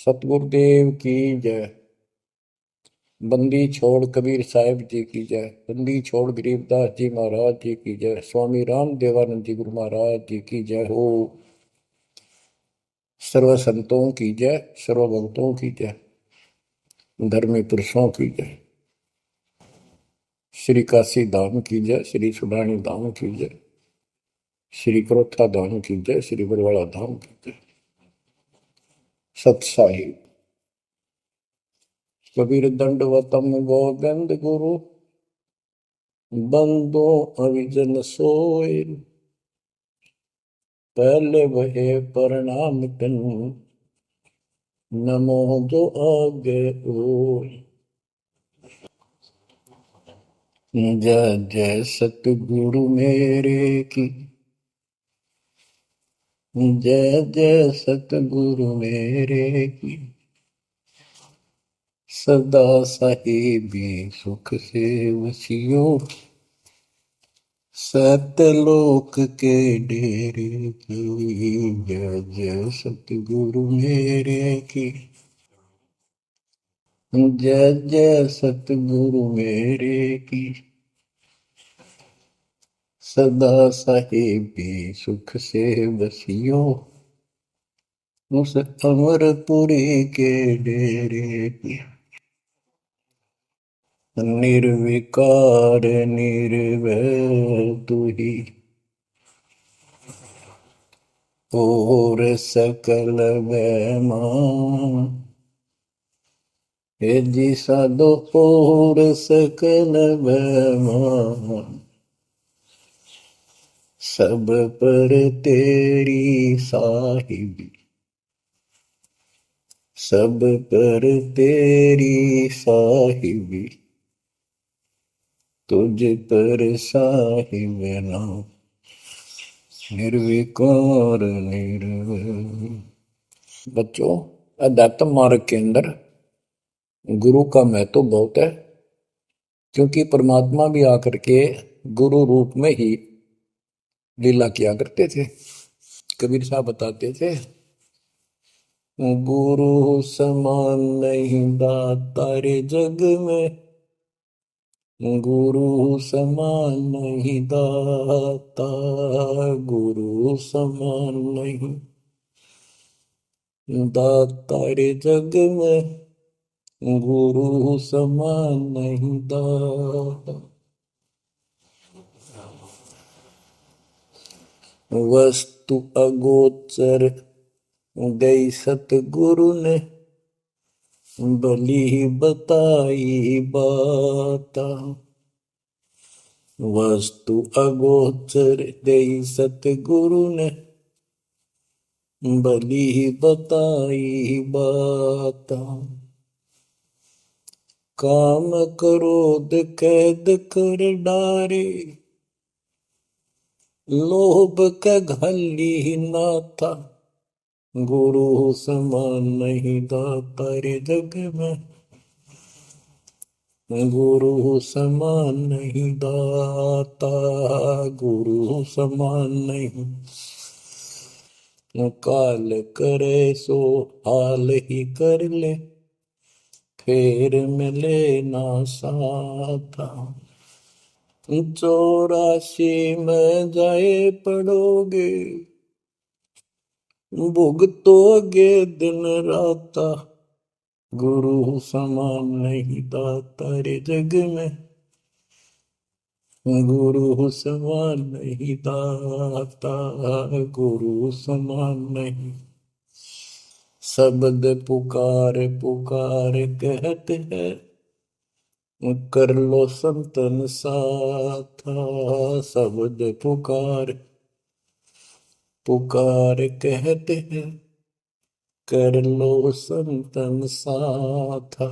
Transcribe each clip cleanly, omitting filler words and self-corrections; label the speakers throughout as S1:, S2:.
S1: सतगुरुदेव की जय। बंदी छोड़ कबीर साहिब जी की जय। बंदी छोड़ गरीबदास जी महाराज जी की जय। स्वामी राम देवानंद जी गुरु महाराज जी की जय हो। सर्व संतों की जय, सर्व भक्तों की जय, धर्मी पुरुषों की जय। श्री काशी धाम की जय, श्री सुडानी धाम की जय, श्री क्रोथा धाम की जय, श्री बरवाड़ा धाम की जय। सत साहिब कबीर दंडवतम गोविंद गुरु बंदो अविजन सोए। पहले वहे प्रणाम कन नमो जो आगे ओ। जय जय सतगुरु मेरे की, जय जय सतगुरु मेरे की। सदा साहिबी सुख से वसियो, सतलोक के डेरे की। जय जय सतगुरु मेरे की, जय जय सतगुरु मेरे की। सदा साहिबी सुख से बसियो, उस अमरपुरी के डेरे की। निर्विकार निर्भय तू ही, और सकल वैमान। हे जी साधो और सकल वैमान। सब पर तेरी साहिबी, सब पर तेरी साहिबी। तुझ पर साहिब नाम, निर्विकार निर्भय। बच्चों, अध्यात्म मार्ग के अंदर गुरु का महत्व तो बहुत है, क्योंकि परमात्मा भी आकर के गुरु रूप में ही लीला किया करते थे। कबीर साहब बताते थे, गुरु समान नहीं दाता रे जग में, गुरु समान नहीं दाता, गुरु समान नहीं दाता रे जग में, गुरु समान नहीं दाता। वस्तु अगोचर गई सतगुरु ने, भली बताई बाता। वस्तु अगोचर गई सतगुरु ने, भली बताई बाता। काम क्रोध कैद कर डारे, लोभ का घली ना था। गुरु समान नहीं दाता रे जग में, गुरु समान नहीं दाता, गुरु समान नहीं। काल करे सो हाल ही कर ले, फिर मिले ना साथा। 84 में जाए पड़ोगे, भुगतोगे दिन राता। गुरु समान नहीं दाता रे जग में, गुरु समान नहीं दाता, गुरु समान नहीं। शब्द पुकार पुकार कहते हैं, कर लो संतन साथा। शब्द पुकार पुकार कहते हैं, कर लो संतन साथा।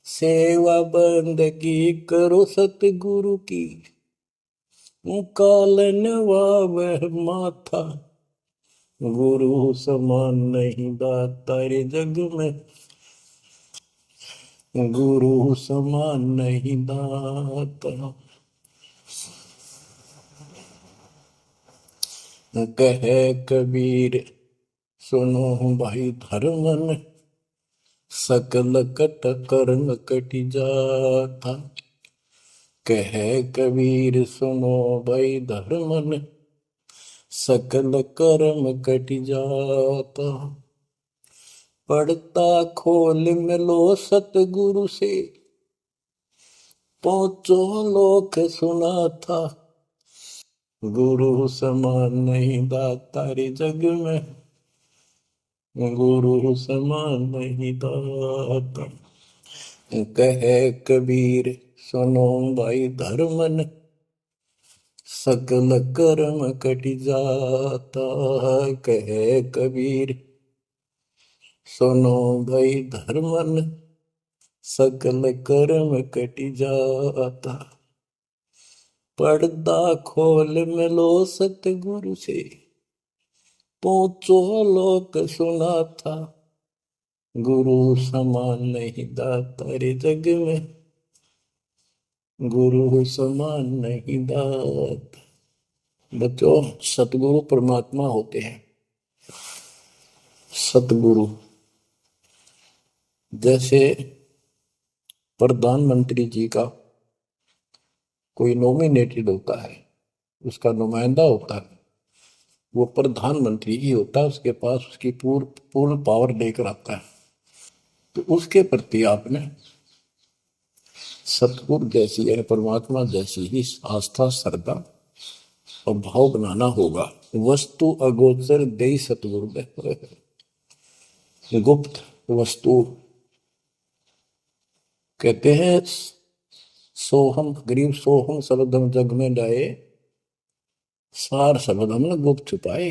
S1: सेवा बंदगी करो सतगुरु की, कालन वह माथा। गुरु समान नहीं दाता रे जग में, गुरु समान नहीं दाता। कहे कबीर सुनो भाई धर्मन, सकल कट कर्म कटि जाता। कह कबीर सुनो भाई धर्मन, सकल कर्म कटि जाता। पढ़ता खोल मिलो सतगुरु से, पहुंचो लोक सुना था। गुरु समान नहीं दाता रे जग में, गुरु समान नहीं दाता। कहे कबीर सुनो भाई धर्मन, सकल कर्म कटि जाता। कहे कबीर सुनो भाई धर्मन, सकल कर्म कटि जाता। पर्दा खोल मिलो सतगुरु से, पहुंचो लोक सुना था। गुरु समान नहीं दाता रे जग में, गुरु समान नहीं दाता। बच्चों, सतगुरु परमात्मा होते हैं। सतगुरु जैसे प्रधानमंत्री जी का कोई नॉमिनेटेड होता है, उसका नुमाइंदा होता है, वो प्रधानमंत्री ही होता है, उसके पास उसकी पूर्ण पावर लेकर आता है। तो उसके प्रति आपने सतगुरु जैसी यानी परमात्मा जैसी ही आस्था, श्रद्धा और भाव बनाना होगा। वस्तु अगोचर दे सतगुरु दे, गुप्त वस्तु कहते हैं। सोहम गरीब सोहम शब्द हम जग में डाए, सार शब्द हमने गुप्त छुपाए।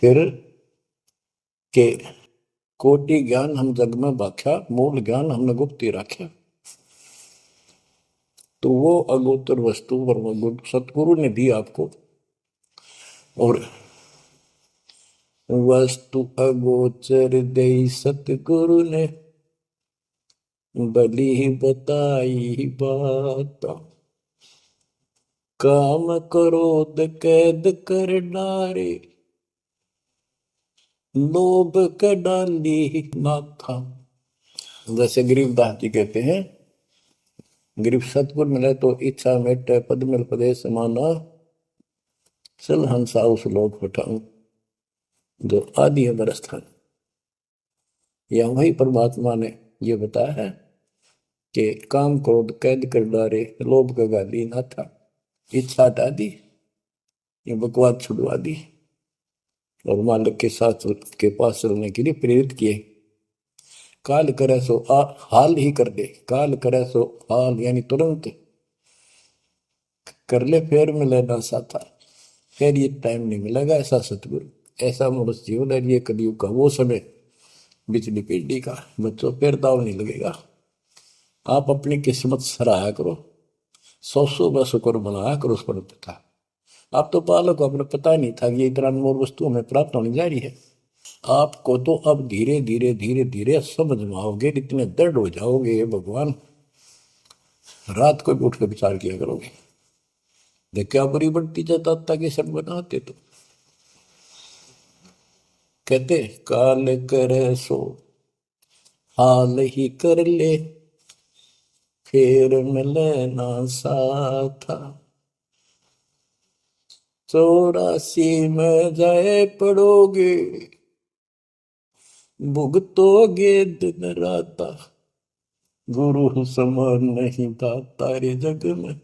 S1: फिर के कोटि ज्ञान हम जग में बाख्या, मूल ज्ञान हमने गुप्त ही रखा। तो वो अगोचर वस्तु सतगुरु ने दी आपको। और वस्तु अगोचर दे सतगुरु ने, बली बताई बात। काम क्रोध कैद कर डारे, लोभ का डाली नाथा। जैसे गरीबदास जी कहते हैं, गरीब सतगुरु मिले तो इच्छा मेटे, पद मिल पदे समाना, चल हंसा उस लोक पठाऊं जो आदि अमर स्थान। या वही परमात्मा ने ये बताया है कि काम क्रोध कैद कर डारे, लोभ का गाली ना था, इच्छा हटा दी, ये बकवाद छुड़वा दी और मालिक के साथ के पास चलने के लिए प्रेरित किए। काल करे सो हाल ही कर दे, काल करे सो हाल यानी तुरंत कर ले, फिर मिले ना साथा, फिर ये टाइम नहीं मिलेगा। ऐसा सतगुरु, ऐसा मनुष्य जीवन है ये कलयुग का वो समय, बिजली पीढ़ी का। बच्चों, फिर दाव नहीं लगेगा। आप अपनी किस्मत सराहा करो, सौ ब शुक्र बनाया करो उस पर पिता। आप तो बालक को अपने पता नहीं था कि ये इतना अनमोल वस्तु हमें प्राप्त होने जा रही है। आपको तो अब धीरे धीरे धीरे धीरे समझ में आओगे, इतने दृढ़ हो जाओगे भगवान, रात को भी उठ कर विचार किया करोगे। देख क्या बुरी बढ़ती जाता कि सब बनाते। तो कहते काल करे सो हाल ही कर ले, फिर मिले ना साथा। 84 में जाए पड़ोगे, भुगतोगे दिन राता। गुरु समान नहीं दाता रे जग में।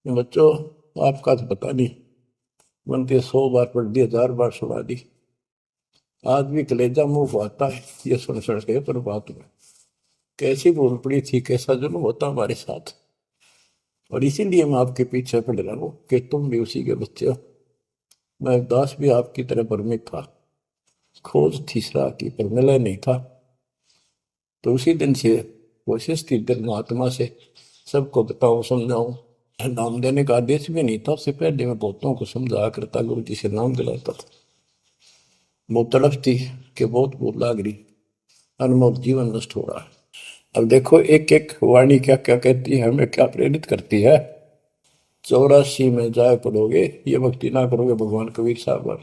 S1: बच्चों, आपका तो पता नहीं, बनते 100 बार पढ़ दी, 1000 बार सुना दी, आज भी कलेजा मुंह को आता है ये सुन सुन के। पर बात में कैसी भूल पड़ी थी, कैसा जुल्म होता हमारे साथ। और इसीलिए मैं आपके पीछे पड़ रहा हूँ कि तुम भी उसी के बच्चे हो। मैं दास भी आपकी तरह भ्रमित था, खोज थी सराह की पर मिला नहीं था। तो उसी दिन से कोशिश थी दिल महात्मा से सबको बताऊं, समझाऊं। नाम देने का आदेश भी नहीं था, उससे पहले मैं बहुतों को समझाया करता, गुरु जी से नाम दिलाता था। बहुत तड़फ थी कि बहुत भूल लाग रही, अनमोल जीवन नष्ट हो रहा है। अब देखो एक एक वाणी क्या क्या कहती है, हमें क्या प्रेरित करती है। 84 में जाए पड़ोगे, ये भक्ति ना करोगे भगवान कबीर साहब पर,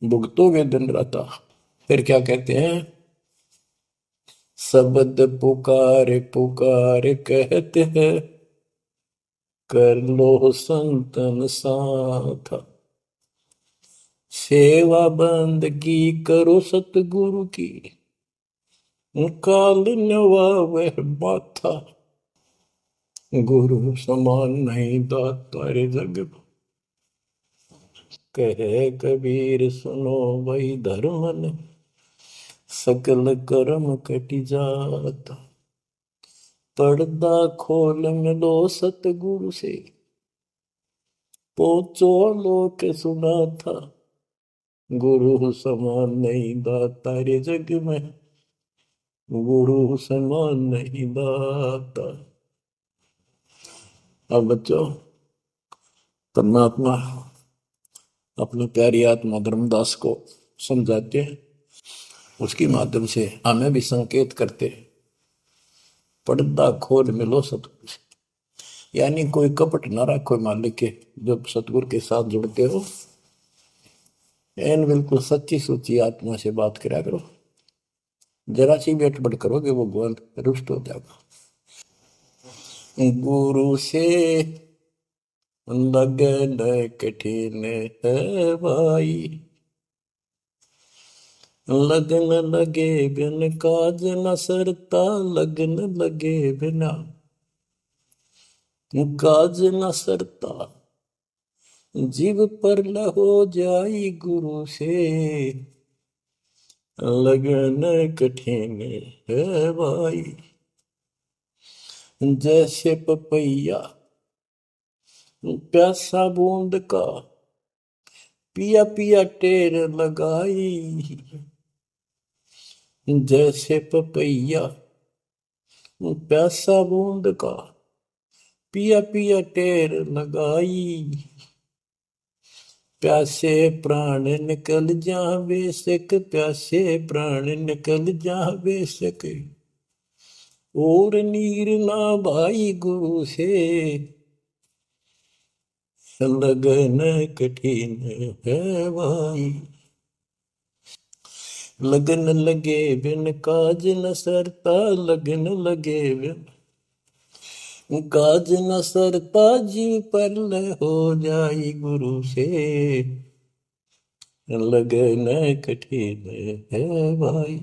S1: भुगतोगे दिन रात। फिर क्या कहते हैं, शब्द पुकार पुकार कहते हैं, कर लो संतन साथ, सेवा बंदगी करो सतगुरु की, काल नवावे माथा, गुरु समान नहीं दाता रे जग में। कहे कबीर सुनो वही धर्म ने, सकल कर्म कटि जाता, पर्दा खोल मिलो सतगुरु से, पहुंचो लोक सुना था, गुरु समान नहीं दाता रे जग में, गुरु समान नहीं दाता। अब बच्चों, परमात्मा अपनी प्यारी आत्मा धर्मदास को समझाते हैं, उसके माध्यम से हमें भी संकेत करते हैं, पर्दा खोल मिलो सतगुरु से, यानी कोई कपट ना रखो मालिक के, जब सतगुरु के साथ जुड़ते हो एन बिल्कुल सच्ची सुच्ची आत्मा से बात करा करो, जरा सी भी अटपट करोगे वो भगवान रुष्ट हो जाएगा। गुरु से लगन कठिन है भाई, लगन लगे बिन काज न सरता, लगन लगे बिना काज न सरता, जीव पर हो जाई गुरु से, लगन कठिन है भाई। जैसे पपैया प्यासा बूंद का, पिया पिया टेर लगाई, जैसे पपैया प्यासा बूंद का, पिया पिया टेर लगाई, प्यासे प्राण निकल जा बेशक, प्यासे प्राण निकल जा बेशक, और नीर ना भाई गुरु से, लगन कठिन है भाई। लगन लगे बिन काज न सरता, लगन लगे बिन काज न सरता, जीव पर हो जाई गुरु से, लगन कठिन है भाई।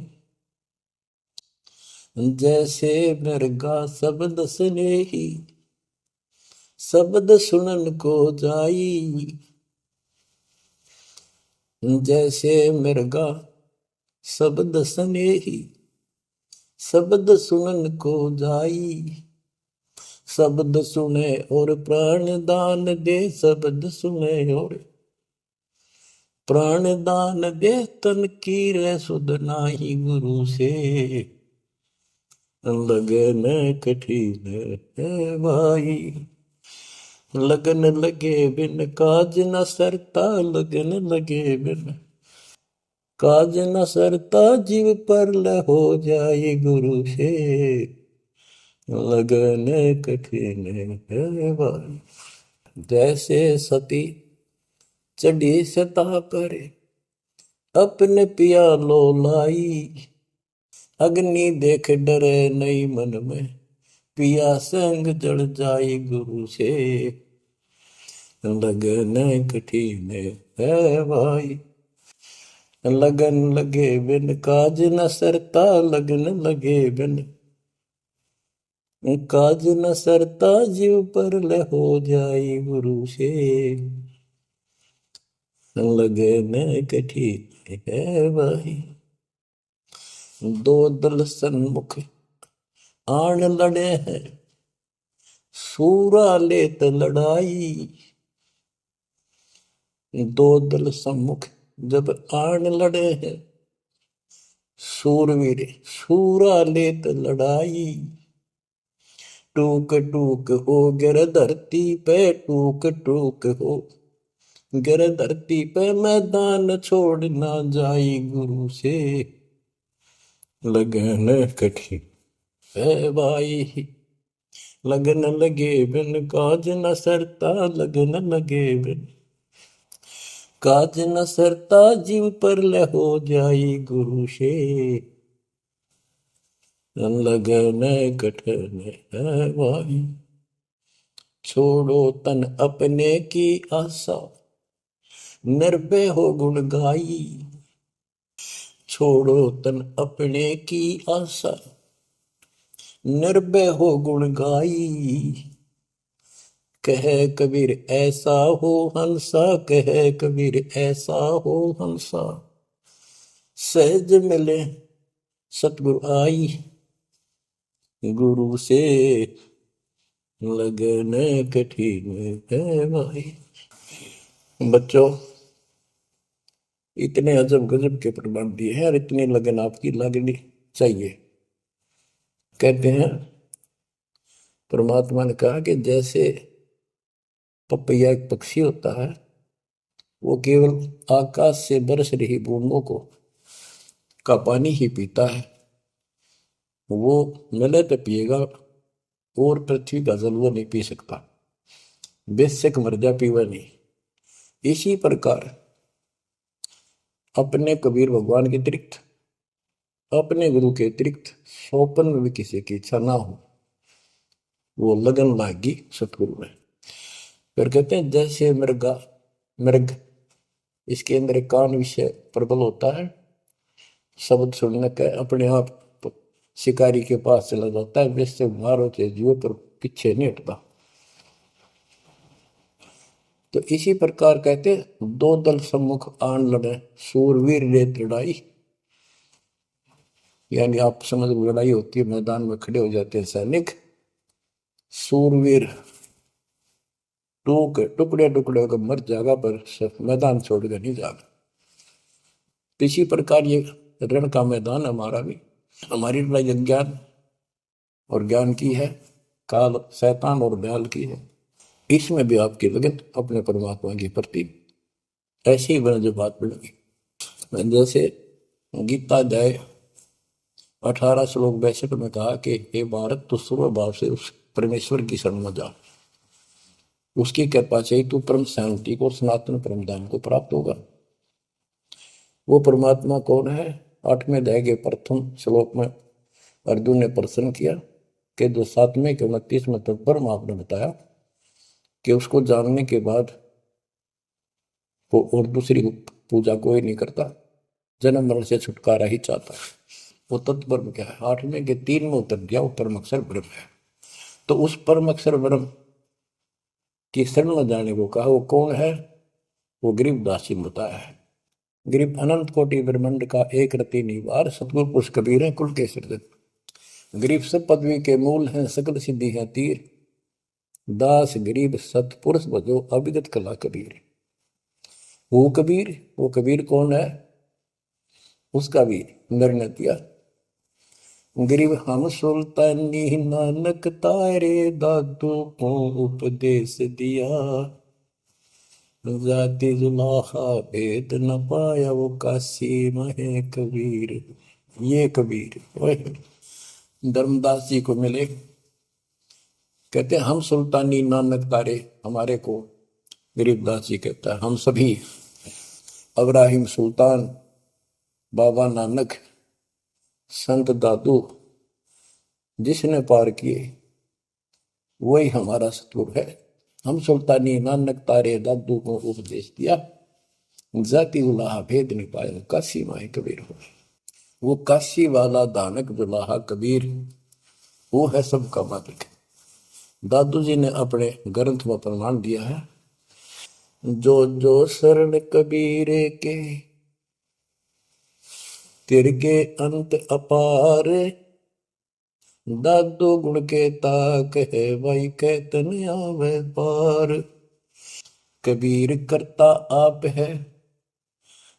S1: जैसे मृगा शब्द स्नेही, शब्द सुनन को जाई, जैसे मृगा शब्द स्नेही, शब्द सुनन को जाई, शब्द सुने और प्राण दान दे, शब्द सुने और प्राण दान दे, तन की रे सुध नाही गुरु से, लगन कठिन है भाई। लगन लगे बिन काज न सरता, लगन लगे बिन काज न सरता, जीव पर हो जाए गुरु से, लगन कठिन है भाई। जैसे सती चढ़ी सता करे, अपने पिया लो लाई, अग्नि देख डरे नहीं मन में, पिया संग जड़ जाई गुरु से, लगन कठिन है भाई। लगन लगे बिन काज न सरता, लगन लगे बिन काज न सरता, जीव पर हो जाई गुरु से, लगन कठिन है भाई। दो दल सन्मुख आन लड़े हैं, सूरा लेत लड़ाई, दो दल सम्मुख जब आन लड़े हैं, सूरवीर सूरा लेत लड़ाई, टूक टूक हो गिर धरती पे, टूक टूक हो गिर धरती पे, मैदान छोड़ ना जाई गुरु से, लगन कठिन है भाई। लगन लगे बिन काज न सरता, लगन लगे बिन काज न सरता, जीव पर ले हो जाई गुरु से, लगन कठन है भाई। छोड़ो तन अपने की आशा, निर्भय हो गुण गाई। छोड़ो तन अपने की आशा, निर्भय हो गुण गाई। कहे कबीर ऐसा हो हंसा, कहे कबीर ऐसा हो हंसा, सहज मिले सतगुरु आई। गुरु से लगन कठिन है भाई। बच्चों, इतने अजब गजब के प्रमाण दिए हैं और इतनी लगन आपकी लगनी चाहिए। कहते हैं परमात्मा ने कहा कि जैसे पपैया एक पक्षी होता है, वो केवल आकाश से बरस रही बूंदों को का पानी ही पीता है, वो मिले तो पिएगा, और पृथ्वी का जल वो नहीं पी सकता, बेशक मर जा पीवा नहीं। इसी प्रकार अपने कबीर भगवान के अतिरिक्त, अपने गुरु के अतिरिक्त सौपन में भी किसी की इच्छा ना हो, वो लगन लागी सतगुरु में। फिर कहते हैं जैसे मृगा, मृग, इसके अंदर एक कान विषय प्रबल होता है, शब्द सुनने का अपने आप शिकारी के पास चला जाता है, वैसे मारो चाहे जीव पर पीछे नहीं हटता। तो इसी प्रकार कहते दो दल सम्मुख आन लड़े, सूरवीर रेत लड़ाई। यानी आप समझ लड़ाई होती है, मैदान में खड़े हो जाते हैं सैनिक, सूरवीर टुकड़े टुकड़े होकर मर जाएगा, पर मैदान छोड़कर नहीं जाएगा। इसी प्रकार ये रण का मैदान हमारा भी, हमारी लड़ाई अज्ञान और ज्ञान की है, काल शैतान और दयाल की है। इसमें भी आपकी लगन अपने परमात्मा के प्रति ऐसी ही बने जो बात बढ़ेगी। जैसे गीता अध्याय 18 श्लोक 62 में कहा कि हे भारत, तो सर्व भाव से उस परमेश्वर की शरण में जा, उसकी कृपा से ही तू परम शांति को और सनातन परम धाम को प्राप्त होगा। वो परमात्मा कौन है? 8वें अध्याय के प्रथम श्लोक में अर्जुन ने प्रश्न किया कि जो 7वें के 29वें तक परम आपने बताया कि उसको जानने के बाद वो और दूसरी पूजा कोई नहीं करता, जन्म मरण से छुटकारा ही चाहता है। वो तत्पर क्या है? 8वें के 3 में उतर दिया, वो परम अक्षर ब्रह्म है। तो उस परम अक्षर ब्रह्म की शरण में जाने को कहा। वो कौन है? वो गरीबदास जी ने बताया है। गरीब अनंत कोटि ब्रह्मांड का एक रति निवार, सतगुरु पुरुष कबीर है कुल के सृजन। गरीब सब पदवी के मूल हैं, सकल सिद्धि है तीर, दास गरीब सतपुरुष भजो अविगत कला कबीर। वो कबीर, वो कबीर कौन है? उसका भी निर्णय दिया। गरीब हम सुल्तानी नानक तारे, दादू को उपदेश दिया, जाति जुलाहा भेद न पाया, वो काशी महे कबीर। ये कबीर धर्मदास जी को मिले, कहते हैं हम सुल्तानी नानक तारे, हमारे को गरीबदास जी कहता है हम सभी अब्राहिम सुल्तान, बाबा नानक, संत दादू जिसने पार किए वही हमारा सतगुरु है। हम सुल्तानी नानक तारे, दादू को उपदेश दिया, जाति उलाहा भेद नहीं पाया, काशी माए कबीर हो। वो काशी वाला दानक दुलाहा कबीर, वो है सबका मालिक। दादू जी ने अपने ग्रंथ में प्रमाण दिया है, जो जो शरण कबीरे के, तिरके अंत अपार, दादू गुण के ताक है, भाई कहतन आवे पार। कबीर करता आप है,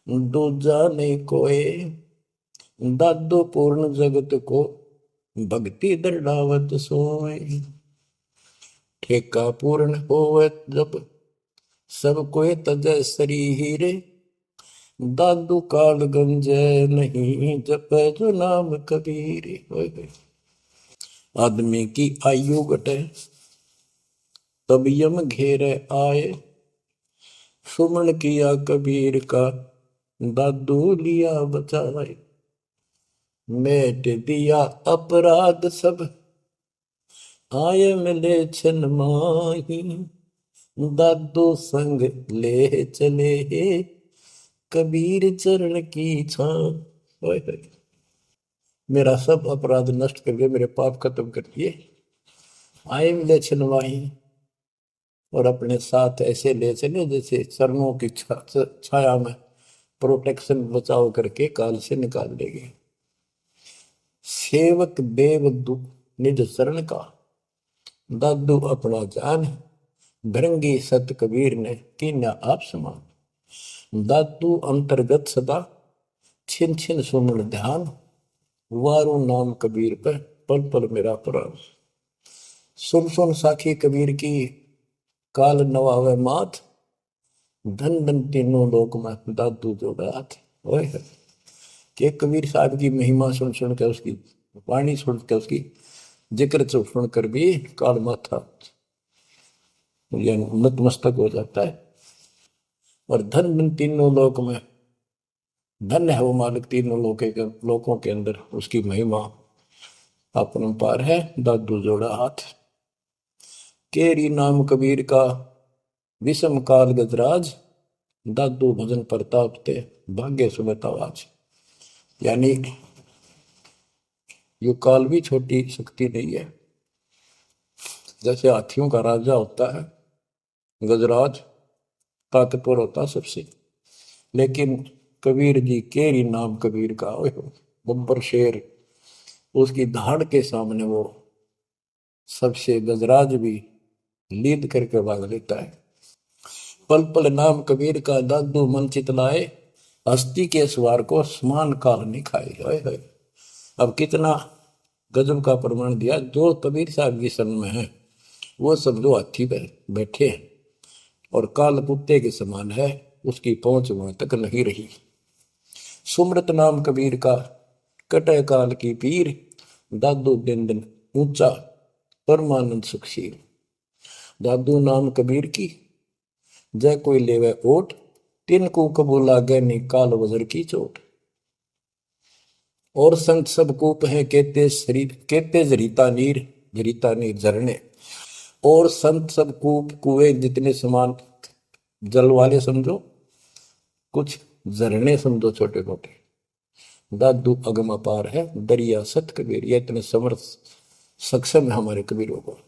S1: दूजा नहीं कोई, दादू पूर्ण जगत को, भक्ति दृढ़ावत सोए। ठेका पूर्ण होवे जब, सब कोई तजय शरीर, दादू काल गंजय नहीं, जप जो नाम कबीर। आदमी की आयु घटे, तब यम घेरे आए। सुमन किया कबीर का, दादू लिया बचाए। मेट दिया अपराध सब, आए मिले छन माही। दादू संग ले चले, कबीर चरण की छां। मेरा सब अपराध नष्ट करके मेरे पाप खत्म कर दिए, आए मिले छन माही। और अपने साथ ऐसे ले चले जैसे चरणों की छाया में प्रोटेक्शन बचाव करके काल से निकाल लेंगे। सेवक देव निज शरण का, दादू अपना जान। भृंगी सत कबीर ने कीन्या आप समान। दादू अंतर्गत सदा, छिन छिन सुमन ध्यान। वारू नाम कबीर पर, पल पल मेरा प्राण। सुन सुन साखी कबीर की, काल नवावे मात। धन धन तीनों लोक में, दादू जोड़ा हाथ। ओए कि कबीर साहब की महिमा सुन सुन के, उसकी वाणी सुन के, उसकी जिक्र सुन कर भी काल माथा नतमस्तक हो जाता है। और धन धन तीनों लोक में, धन्य है वो मालिक तीनों लोकों के अंदर, उसकी महिमा अपरंपार है। दादू जोड़ा हाथ। केरी नाम कबीर का, विषम काल गजराज। दादू भजन प्रताप ते, भाग्य सुबह आवाज। यानी यो काल भी छोटी शक्ति नहीं है। जैसे हाथियों का राजा होता है गजराज, ताकतवर होता सबसे, लेकिन कबीर जी, केरी नाम कबीर का, बब्बर शेर, उसकी धाड़ के सामने वो सबसे गजराज भी लीद करके भाग लेता है। पल पल नाम कबीर का, दादू मन चितलाए। हस्ती के सवार को समान काल नहीं खाए। अब कितना गजब का प्रमाण दिया। जो कबीर साहब की शरण में है वो समझो हाथी पे बैठे हैं, और काल कुत्ते के समान है, उसकी पहुंच वहां तक नहीं रही। सुमृत नाम कबीर का, कटे काल की पीर। दादू दिन दिन ऊंचा, परमानंद सुखशील। दादू नाम कबीर की, जय कोई लेवे ओट। तिनको कबू लागे नी, काल वजर की चोट। और संत सब कूप है, कहते शरीर कहते जरीता नीर झरने। और संत सब कूप कुएं जितने समान जल वाले समझो, कुछ झरने समझो छोटे मोटे। दादू अगम अपार है, दरिया सत कबीर। ये इतने समर्थ सक्षम है हमारे कबीरों को।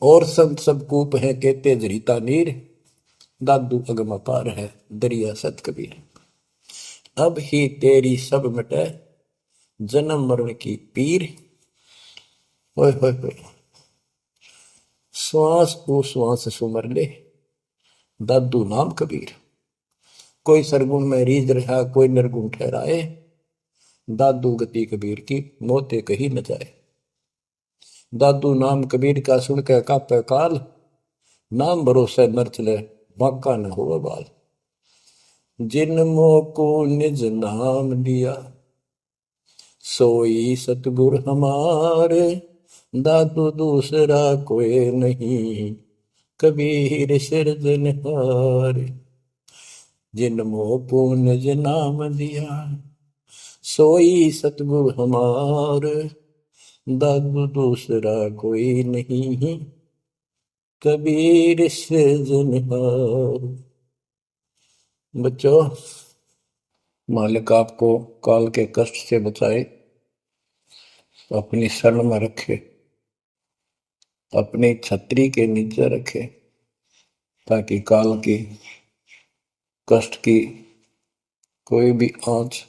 S1: और संत सब कूप है, कहते जरीता नीर। दादू अगम अपार है, दरिया सत कबीर। अब ही तेरी सब मिटे, जन्म मरण की पीर। ओए होए होए, श्वास को श्वास सुमर ले, दादू नाम कबीर। कोई सरगुण में रीझ रहा, कोई निर्गुण ठहराए। दादू गति कबीर की, मोते कही न जाए। दादू नाम कबीर का, सुन के कापे काल। नाम भरोसे नर चले, बांका न हो बाल। जिन मोको निज नाम दिया, सोई सतगुर हमारे। दादू दूसरा कोई नहीं, कबीर सिरजनहार। जिन मोको निज नाम दिया, सोई सतगुर हमार। दादू दूसरा कोई नहीं, कबीर सिरजनहार। बच्चों, मालिक आपको काल के कष्ट से बचाए, अपनी शरण में रखे, अपनी छतरी के नीचे रखे, ताकि काल की कष्ट की कोई भी आंच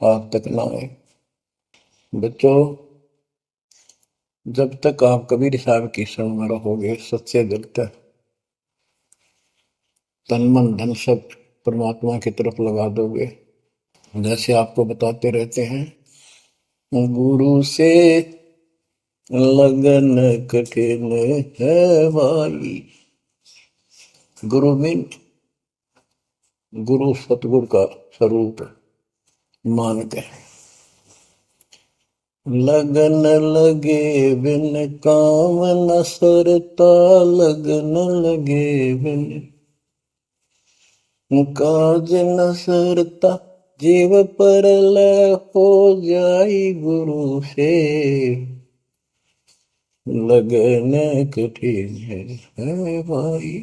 S1: आप तक ना आए। बच्चों, जब तक आप कबीर साहब की शरण में रहोगे, सच्चे दिल तक तन मन धन सब परमात्मा की तरफ लगा दोगे। जैसे आपको बताते रहते हैं, गुरु से लगन कठिन है भाई। गुरु मीन गुरु सतगुरु का स्वरूप मान के, लगन लगे बिन काम न सरता, लगन लगे बिन काज न सरता, जीव पर लय हो जाई गुरु से, लगन कठिन है भाई।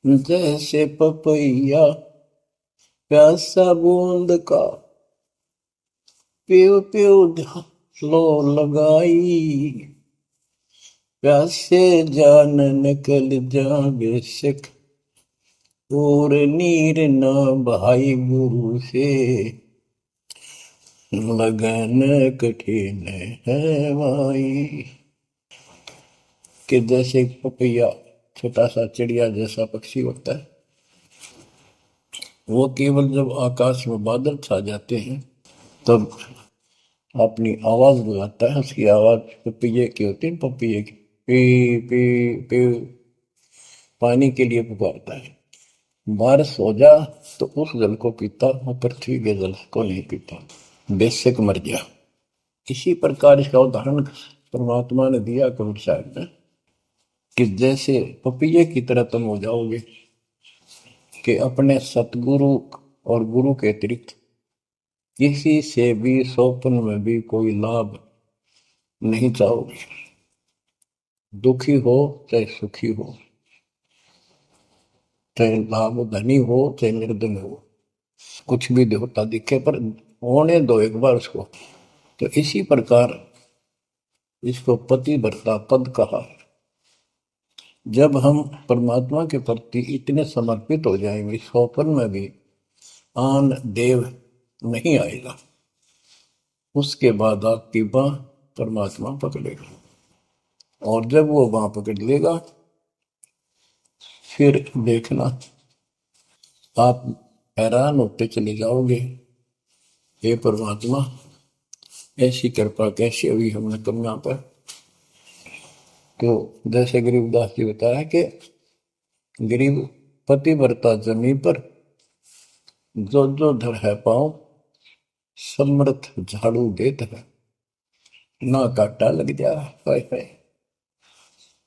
S1: जैसे पपैया प्यासा बूंद का, प्यू प्यू लो लगाई, प्यासे जान निकल जा बेशक, और नीर न भाई गुरु से, लगन कठिन है भाई। कि जैसे पपैया छोटा सा चिड़िया जैसा पक्षी होता है, वो केवल जब आकाश में बादल छा जाते हैं तब अपनी आवाज लगाता है। उसकी आवाज पपैये की होती है, पपैये की पी पी पी, पानी के लिए पुकारता है। बारिश हो जा तो उस जल को पीता, वो पृथ्वी के जल को नहीं पीता, बेशक मर गया। इसी प्रकार इसका उदाहरण परमात्मा ने दिया कबीर साहब ने, कि जैसे पपीहे की तरह तुम हो जाओगे कि अपने सतगुरु और गुरु के अतिरिक्त किसी से भी स्वप्न में भी कोई लाभ नहीं चाहोगे। दुखी हो चाहे सुखी हो, चाहे लाभ धनी हो चाहे निर्धन हो, कुछ भी देवता दिखे पर होने दो एक बार उसको। तो इसी प्रकार इसको पतिव्रता पद कहा। जब हम परमात्मा के प्रति इतने समर्पित हो जाएंगे, स्वप्न में भी आन देव नहीं आएगा, उसके बाद आपकी बाह परमात्मा पकड़ेगा। और जब वो बाह पकड़ लेगा फिर देखना आप हैरान होते चले जाओगे, हे परमात्मा ऐसी कृपा कैसी हुई हमने कन्या पर। तो जैसे गरीबदास जी बताया कि गरीब पतिव्रता जमी पर, जो जो धर है पाओ समर्थ झाड़ू देत है, ना काटा लग जा। हाय हाय।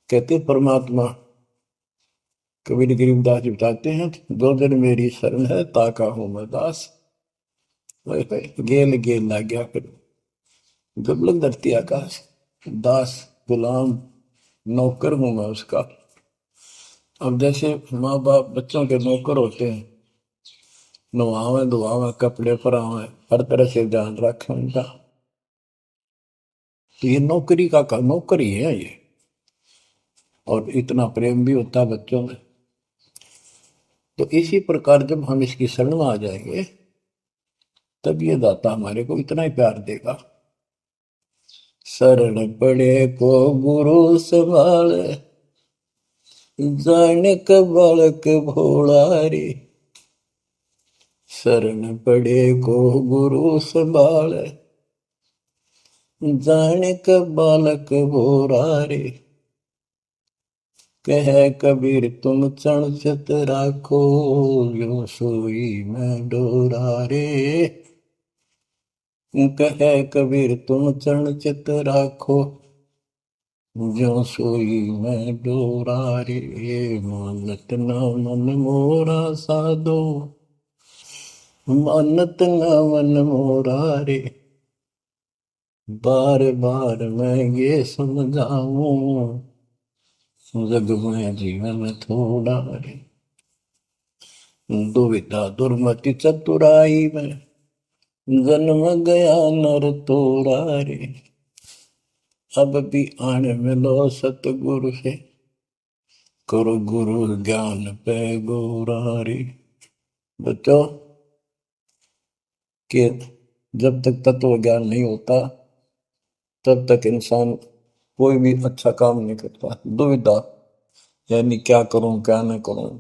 S1: कहते परमात्मा कबीर गरीबदास जी बताते हैं, दो दिन मेरी शरण है ताका हूं मैं दास। हाय हाय। गेल गेल ला गया फिर गबलन धरती आकाश, दास गुलाम नौकर हूं मैं उसका। अब जैसे माँ बाप बच्चों के नौकर होते हैं, नवावे धुआवे कपड़े परावे हर तरह से ध्यान रखें उनका, तो ये नौकरी का नौकर ही है ये। और इतना प्रेम भी होता है बच्चों में। तो इसी प्रकार जब हम इसकी शरण में आ जाएंगे तब ये दाता हमारे को इतना ही प्यार देगा। शरण पड़े को गुरु संभाले, जाने का बालक भोला रे। शरण पड़े को गुरु संभाले, जाने का बालक भोला रे। कह कबीर तुम चण चित राखो, यो सोई मैं डोरा रे। कह कबीर तुम चरण चित राखो, जो सोई मैं डोरा रे। मानत न मन मोरा साधो, मानत न मन मोरा रे। बार बार मैं ये समझाऊं, जग में जीवन थोड़ा रे। दुविधा दुर्मति चतुराई में, जन्म गया नर तोड़ा रे। अब भी आन मिलो सतगुरु से, करो गुरु ज्ञान पे गोरा रे। बच्चों कि जब तक तत्व ज्ञान नहीं होता तब तक इंसान कोई भी अच्छा काम नहीं करता। दुविधा यानी क्या करूं क्या न करूं,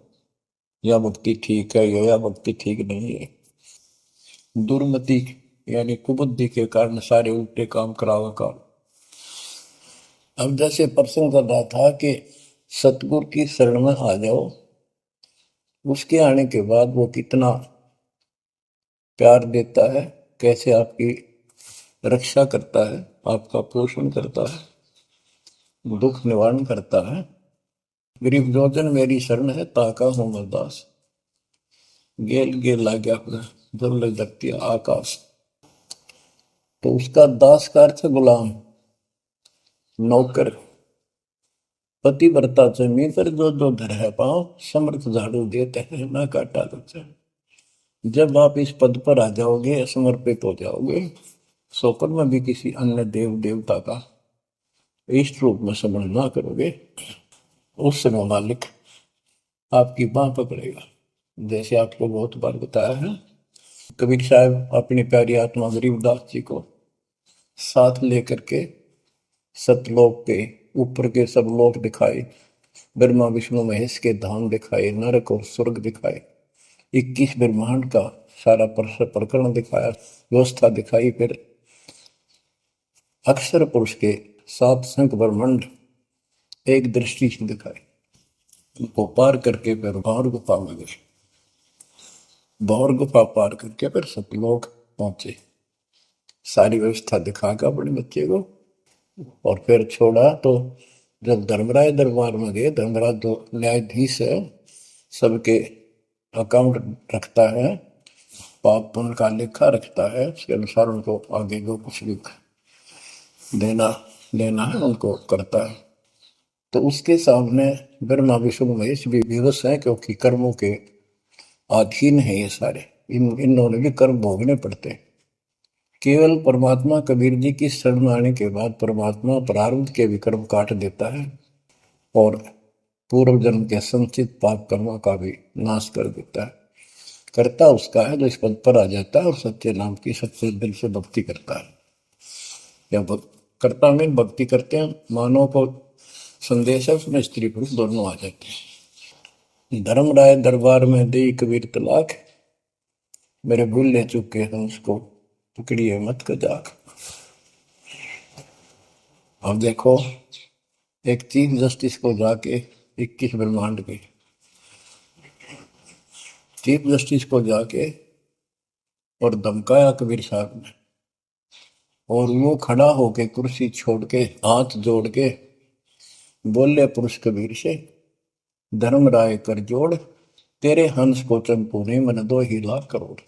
S1: या भक्ति ठीक है या भक्ति ठीक नहीं है। दुर्मति यानी कुबुद्धि के कारण सारे उल्टे काम करावा काम। अब जैसे प्रसंग कर रहा था कि सतगुरु की शरण में आ जाओ, उसके आने के बाद वो कितना प्यार देता है, कैसे आपकी रक्षा करता है, आपका पोषण करता है, दुख निवारण करता है। गरीब जोजन मेरी शरण है, ताका हूं मैं दास। गेल गेल ला गया अपना, जब लग लगती है आकाश। तो उसका दास का अर्थ है गुलाम, नौकर। पतिव्रता जमी पर जो जो धर है पाँव, समर्थ झाड़ू देते हैं ना काटा देते हैं। जब आप इस पद पर आ जाओगे, समर्पित हो जाओगे, सोकर में भी किसी अन्य देव देवता का इष्ट रूप में समझ ना करोगे, उस समय मालिक आपकी बाह पकड़ेगा। जैसे आपको बहुत बार बताया है, कबीर साहब अपनी प्यारी आत्मा गरीबदास जी को साथ लेकर के सतलोक के ऊपर के सब लोक दिखाए, ब्रह्मा विष्णु महेश के धाम दिखाए, नरक और स्वर्ग दिखाए, 21 ब्रह्मांड का सारा प्रकरण दिखाया, व्यवस्था दिखाई। फिर अक्षर पुरुष के 7 संख ब्रह्मांड एक दृष्टि से दिखाए। उनको पार करके फिर भौर गुफा में गए, भौर गुफा पार करके फिर सतलोक पहुंचे, सारी व्यवस्था दिखाकर अपने बच्चे को, और फिर छोड़ा। तो जब धर्मराय दरबार में गए, धर्मराज जो न्यायाधीश है, सबके अकाउंट रखता है, पाप पुण्य का लेखा रखता है, उसके अनुसार उनको आगे जो कुछ भी देना लेना है उनको करता है। तो उसके सामने ब्रह्मा विष्णु महेश भी विवश है, क्योंकि कर्मों के अधीन है ये सारे, इन्होंने भी कर्म भोगने पड़ते हैं। केवल परमात्मा कबीर जी की शरण में आने के बाद परमात्मा प्रारब्ध के भी कर्म काट देता है और पूर्व जन्म के संचित पाप कर्मों का भी नाश कर देता है। करता उसका है जो इस पद पर आ जाता है और सच्चे नाम की सच्चे दिल से भक्ति करता है। या करता में भक्ति करते हैं, मानव को संदेश है, उसमें स्त्री पुरुष दोनों आ जाते हैं। धर्मराय दरबार में दे कबीर तलाक, मेरे भूल ले चुके हैं उसको पकड़िए मत कजाक। अब देखो, एक चीफ जस्टिस को जाके 21 ब्रह्मांड के चीफ जस्टिस को जाके और धमकाया कबीर साहब ने, और वो खड़ा होके कुर्सी छोड़ के हाथ जोड़ के बोले पुरुष कबीर से, धर्मराय कर जोड़, तेरे हंस को चंपू ने मन 2 ही लाख करोड़।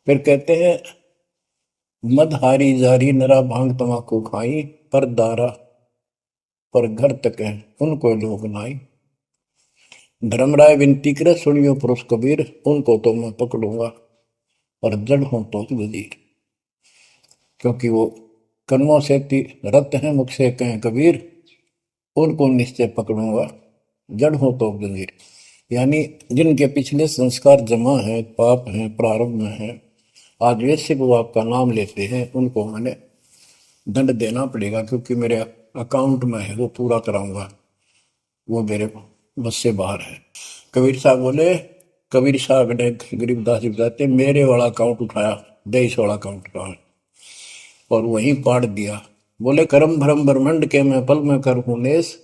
S1: फिर कहते हैं, मदहारी जारी नरा भांग तमाकू खाई, पर दारा पर घर तक है उनको लोग नाई। धर्मराय विनती करे, सुनियो पुरुष कबीर, उनको तो मैं पकड़ूंगा और जड़ हूं तो वजीर। क्योंकि वो कर्मों से रत हैं, मुख से कहें कबीर, उनको निश्चय पकड़ूंगा, जड़ हो तो वजीर। यानी जिनके पिछले संस्कार जमा है, पाप हैं, प्रारंभ में है, आज वैसे वो आपका नाम लेते हैं, उनको मैंने दंड देना पड़ेगा, क्योंकि मेरे अकाउंट में है, वो पूरा कराऊंगा, वो मेरे बस से बाहर है। कबीर साहब बोले, कबीर साहब ने गरीबदास जी बताते, मेरे वाला अकाउंट उठाया, देश वाला अकाउंट कहा, और वहीं पाड़ दिया। बोले, करम भरम ब्रह्मंड के मैं पल में कर हूं नेस,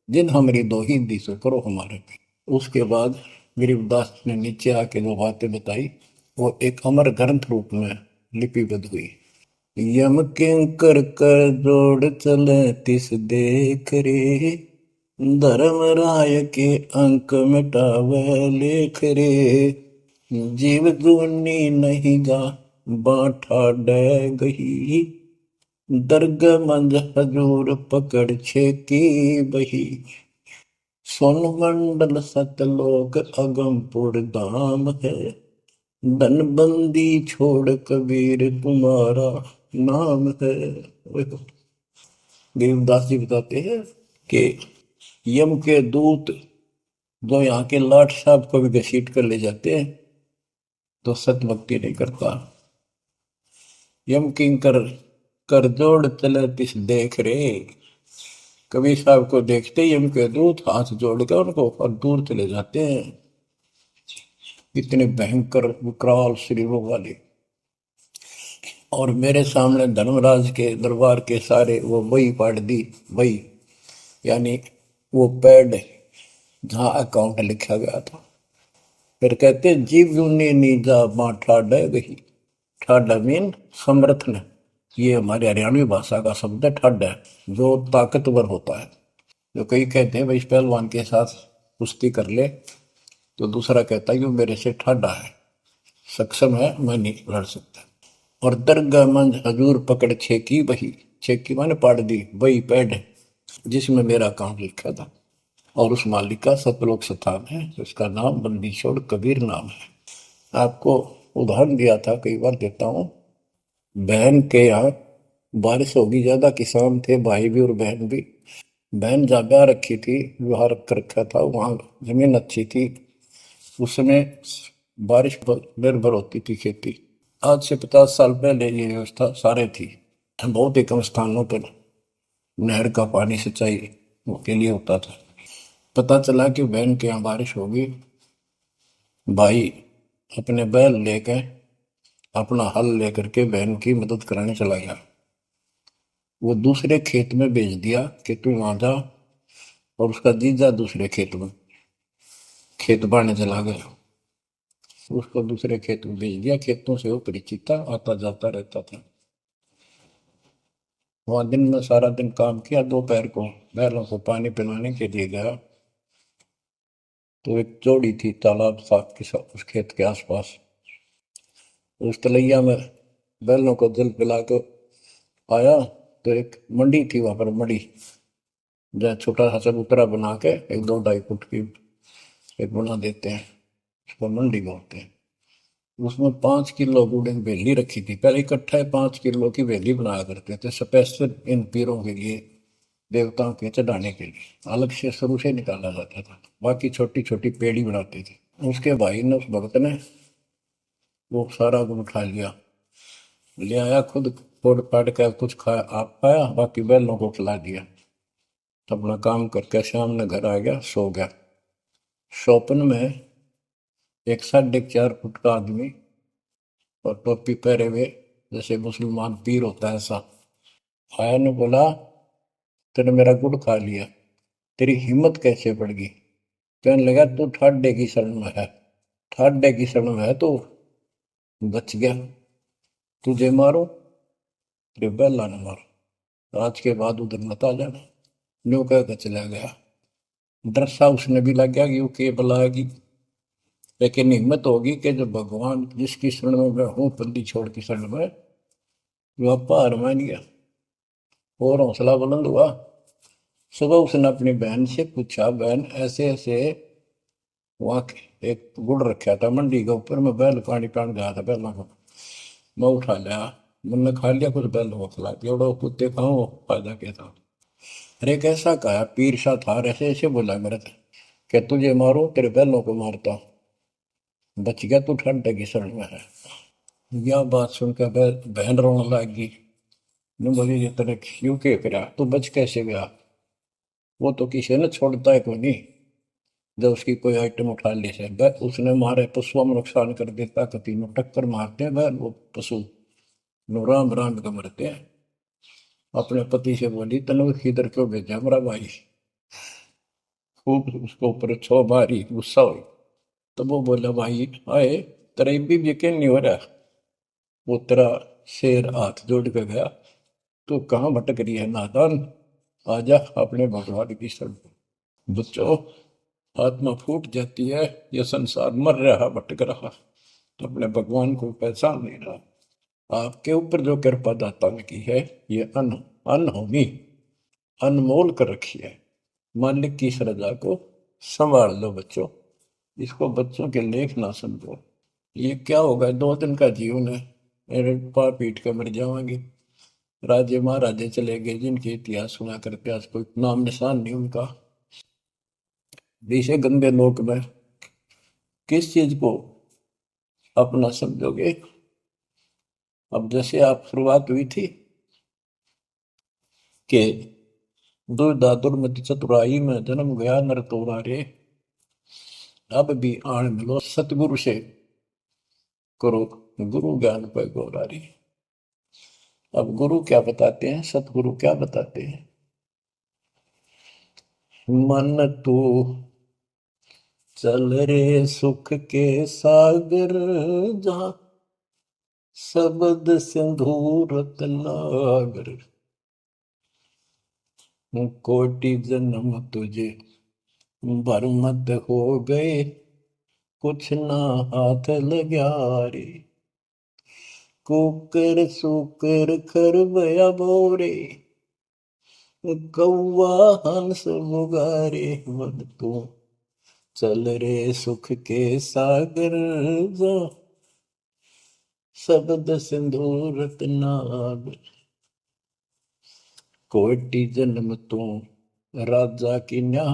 S1: जिन हमारी दो ही दी सो करो हमारे पे। उसके बाद गरीबदास ने नीचे आके जो बातें बताई, वो एक अमर ग्रंथ रूप में लिपिबद्ध हुई। यम किंकर कर जोड़ चले तिस देख रे, धर्म राय के अंक मिटावे लेख रे, जीव जूनी नहीं गा बाठा डे गही, दर्ग मंज हजूर पकड़ छेकी बही, सोन मंडल सतलोक अगमपुर धाम है, धनबंदी छोड़ कबीर तुम्हारा नाम है। देवदास जी बताते हैं कि यम के दूत जो यहाँ के लाट साहब को भी घसीट कर ले जाते हैं, तो सत भक्ति नहीं करता। यम किंकर कर जोड़ चले तिस देख रे, कबीर साहब को देखते ही यम के दूत हाथ जोड़कर उनको और दूर चले जाते हैं। इतने भयंकर विकराल शरीरों वाले। और मेरे सामने धर्मराज के दरबार के सारे वो वही पाड़ दी, वही यानी वो पैड जहां अकाउंट लिखा गया था। फिर कहते, जीव यूनी नीजा मां ठाडा गही, ठाडा मीन समर्थ ने, ये हमारे हरियाणवी भाषा का शब्द है ठड है, जो ताकतवर होता है। जो कई कहते हैं भाई इस पहलवान के साथ कुश्ती कर ले, तो दूसरा कहता है कि वो मेरे से ठाडा है, सक्षम है, मैं नहीं लड़ सकता। और दरगाह मंज हजूर पकड़ छेकी वही, छेकी मैंने पाड़ दी वही पैड जिसमें मेरा काम लिखा था। और उस मालिक का सतलोक स्थान है, उसका नाम बंदी छोड़ कबीर नाम है। आपको उदाहरण दिया था, कई बार देता हूँ। बहन के यहाँ बारिश होगी ज्यादा, किसान थे भाई भी और बहन भी। बहन जहाँ ब्याह रखी थी, विवाह रख रखा था, वहाँ जमीन अच्छी थी, उस समय बारिश पर निर्भर होती थी खेती। आज से 50 साल पहले ये व्यवस्था सारे थी। बहुत ही कम स्थानों पर नहर का पानी सिंचाई के लिए होता था। पता चला कि बहन के यहाँ बारिश होगी, भाई अपने बैल लेकर, अपना हल लेकर के बहन की मदद कराने चला गया। वो दूसरे खेत में भेज दिया कि तू वहां जा, और उसका जीजा दूसरे खेत में खेत बाड़ने चला गया। उसको दूसरे खेत में भेज दिया, खेतों से वो परिचित था, आता जाता रहता था। वहां दिन में सारा दिन काम किया, दोपहर को बैलों को पानी पिलाने के लिए गया, तो एक जोड़ी थी तालाब साथ के साथ उस खेत के आसपास। उस तलैया में बैलों को जल पिला के आया, तो एक मंडी थी वहां पर, मंडी जहाँ छोटा सा चबूतरा बना के एक 2-2.5 फुट की एक बना देते हैं, उसको मंडी बोलते हैं। उसमें 5 किलो गुड़ की बेली रखी थी, पहले इकट्ठा 5 किलो की बेली बनाया करते थे स्पेशल इन पीरों के लिए, देवताओं के चढ़ाने के लिए अलग से शुरू से निकाला जाता था। बाकी छोटी छोटी पेड़ी बनाते थे। उसके भाई ने, उस भगत ने, वो सारा गुड़ उठा लिया, ले आया, खुद फोड़ पाड़ कर कुछ खाया, आप खाया, बाकी बैलों को खिला दिया। अपना काम करके शाम में घर आ गया, सो गया। स्वप्न में एक 4.5 फुट का आदमी और टोपी पहरे हुए, जैसे मुसलमान पीर होता है ऐसा, आया ने बोला, तूने मेरा गुड़ खा लिया, तेरी हिम्मत कैसे बढ़ गई? कहने लगा, तू ठाडे की शरण में है, ठाडे की शरण में है तो बच गया, तुझे मारो तेरे बेला न मारो, आज के बाद उधर मत आ जाना। न्यू कहकर चला गया। डर सा उसने भी लग गया कि वो के बुलाएगी, लेकिन हिम्मत होगी कि जो भगवान जिसकी शरण में मैं हूँ, बंदी छोड़ की शरण में, वो हार मान गया और हौसला बुलंद हुआ। सुबह उसने अपनी बहन से पूछा, बहन ऐसे ऐसे वहां एक गुड़ रखा था मंडी के ऊपर, मैं बैल पानी पान गया था बैलों को, मैं उठा लिया, मैंने खा लिया, कुछ बैल को खिला दिया, और कुत्ते खाओ फायदा क्या था? अरे कैसा कहा पीर सा था, ऐसे ऐसे बोला मेरे से कि तुझे मारो तेरे बैलों को मारता, बच गया तू ठंडे की शरण में है। यह बात सुनकर बहन रोने लगी। ने बोली, ये तेरे क्यों के करा, तू बच कैसे गया? वो तो किसी ने छोड़ता है कोई नहीं, जब उसकी कोई आइटम उठा ले से उसने हमारे पशुओं में नुकसान कर देता, कभी में टक्कर मारते हैं वो पशु नो राम राम का मरते हैं। अपने पति से बोली, तनु इधर क्यों भेजा हमारा भाई? खूब उसको ऊपर छो मारी, गुस्सा हुई। तो वो बोला, भाई आए, तेरा भी यकीन नहीं हो रहा? वो तेरा शेर हाथ जोड़ के गया, तू कहाँ भटक रही है नादान, आजा अपने भगवान की शरण। बच्चों, आत्मा फूट जाती है, ये संसार मर रहा, भटक रहा, तो अपने भगवान को पहचान नहीं रहा। आपके ऊपर जो कृपा दाता ने की है, ये अनहोनी अनमोल कर रखी है। मालिक की श्रद्धा को संभाल लो बच्चों, इसको बच्चों के लेख ना समझो। ये क्या होगा, 2 दिन का जीवन है, मेरे पा पीट के मर जाओगे। राजे महाराजे चले गए, जिनके इतिहास सुना करके आज कोई नाम निशान नहीं उनका। इसे गंदे लोक में किस चीज को अपना समझोगे? अब जैसे आप शुरुआत हुई थी कि दुर्दादुर मति चतुराई में जन्म गया नर तोरा रे, अब भी आण मिलो सतगुरु से, करो गुरु ज्ञान पे गौरारी। अब गुरु क्या बताते हैं, सतगुरु क्या बताते हैं? मन तू चल रे सुख के सागर, जहाँ शब्द सिंधूर रत्नागर, कोटि जन्म तुझे भरमत हो गए, कुछ ना हाथ लग्या रे। कुकर सुकर खरबया बोरे, कौआ हंस मुगारे। मन तू चल रे सुख के सागर, जा शब्द सिंधु रत्नागर। कोटि जन्म तू राजा की न्या,